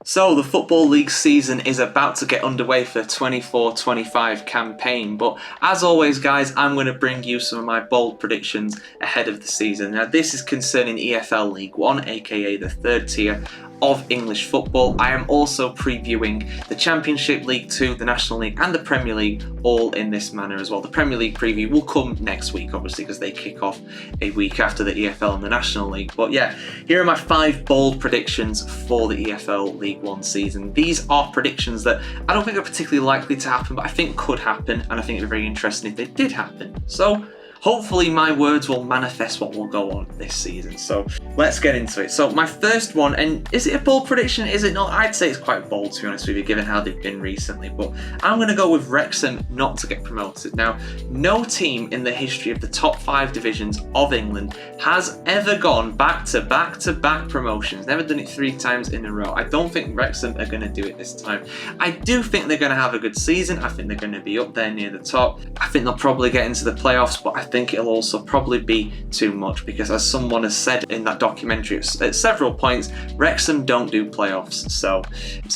So the Football League season is about to get underway for the 24-25 campaign, but as always guys, I'm going to bring you some of my bold predictions ahead of the season. Now this is concerning EFL League 1, aka the third tier of English football. I am also previewing the Championship, League 2, the National League and the Premier League all in this manner as well. The Premier League preview will come next week obviously because they kick off a week after the EFL and the National League. But yeah, here are my 5 bold predictions for the EFL League 1 season. These are predictions that I don't think are particularly likely to happen, but I think could happen, and I think it'd be very interesting if they did happen. So hopefully my words will manifest what will go on this season. So let's get into it. So my first one, and is it a bold prediction? Is it not? I'd say it's quite bold to be honest with you, given how they've been recently, but I'm going to go with Wrexham not to get promoted. Now, no team in the history of the top 5 divisions of England has ever gone back to back promotions, never done it 3 times in a row. I don't think Wrexham are going to do it this time. I do think they're going to have a good season. I think they're going to be up there near the top. I think they'll probably get into the playoffs, but I think it'll also probably be too much because, as someone has said in that documentary at several points, Wrexham don't do playoffs. So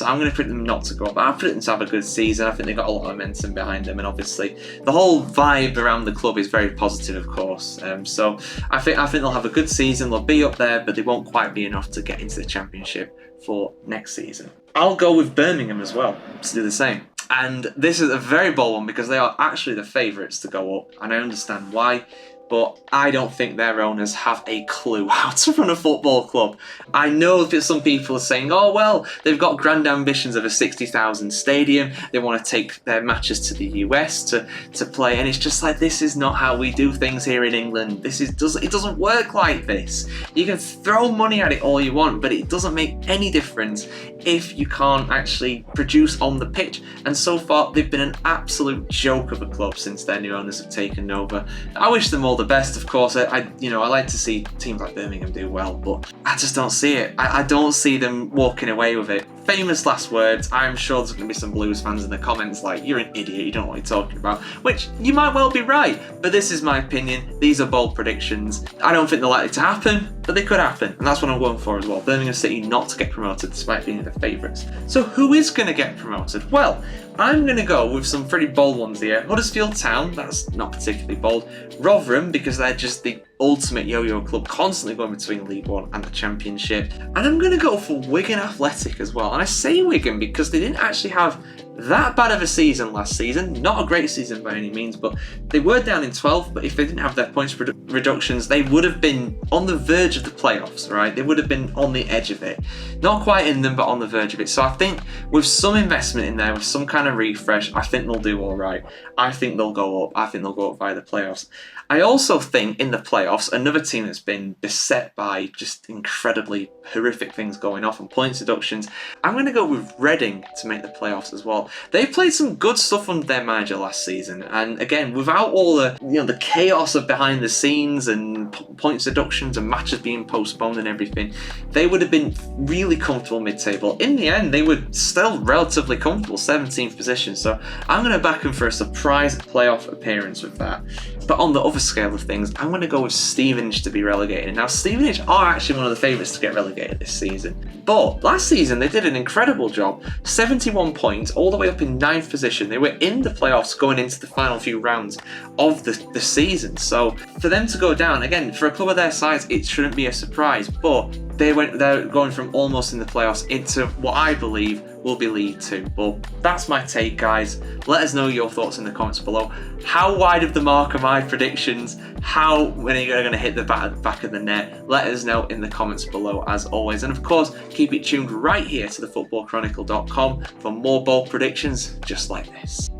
I'm going to predict them not to go up. I predict them to have a good season. I think they've got a lot of momentum behind them, and obviously the whole vibe around the club is very positive, of course. So I think they'll have a good season. They'll be up there, but they won't quite be enough to get into the Championship for next season. I'll go with Birmingham as well to do the same. And this is a very bold one because they are actually the favourites to go up, and I understand why, but I don't think their owners have a clue how to run a football club. I know that some people are saying, oh well, they've got grand ambitions of a 60,000 stadium, they want to take their matches to the US to play, and it's just like, this is not how we do things here in England. It doesn't work like this. You can throw money at it all you want, but it doesn't make any difference if you can't actually produce on the pitch. And so far, they've been an absolute joke of a club since their new owners have taken over. I wish them all the best, of course. I like to see teams like Birmingham do well, but I just don't see it. I don't see them walking away with it. Famous last words. I'm sure there's going to be some Blues fans in the comments like, you're an idiot, you don't know what you're talking about, which you might well be right, but this is my opinion. These are bold predictions. I don't think they're likely to happen, but they could happen, and that's what I'm going for as well. Birmingham City not to get promoted despite being the favourites. So who is going to get promoted? Well, I'm going to go with some pretty bold ones here. Huddersfield Town, that's not particularly bold. Rotherham, because they're just the ultimate yo-yo club, constantly going between League 1 and the Championship. And I'm going to go for Wigan Athletic as well. And I say Wigan because they didn't actually have that bad of a season last season. Not a great season by any means, but they were down in 12th. But if they didn't have their points reductions, they would have been on the verge of the playoffs, right? They would have been on the edge of it. Not quite in them, but on the verge of it. So I think with some investment in there, with some kind of refresh, I think they'll do all right. I think they'll go up. I think they'll go up via the playoffs. I also think in the playoffs, another team that's been beset by just incredibly horrific things going off and points deductions, I'm going to go with Reading to make the playoffs as well. They played some good stuff under their manager last season, and again, without all the chaos of behind the scenes and points deductions and matches being postponed and everything, they would have been really comfortable mid-table. In the end, they were still relatively comfortable, 17th position, so I'm going to back them for a surprise playoff appearance with that. But on the other scale of things, I'm going to go with Stevenage to be relegated. Now, Stevenage are actually one of the favourites to get relegated this season. But last season, they did an incredible job. 71 points, all the way up in 9th position. They were in the playoffs going into the final few rounds of the season. So for them to go down, again, for a club of their size, it shouldn't be a surprise. But they're going from almost in the playoffs into what I believe will be League 2. But that's my take, guys. Let us know your thoughts in the comments below. How wide of the mark are my predictions? How many are going to hit the back of the net? Let us know in the comments below as always. And of course, keep it tuned right here to thefootballchronicle.com for more bold predictions just like this.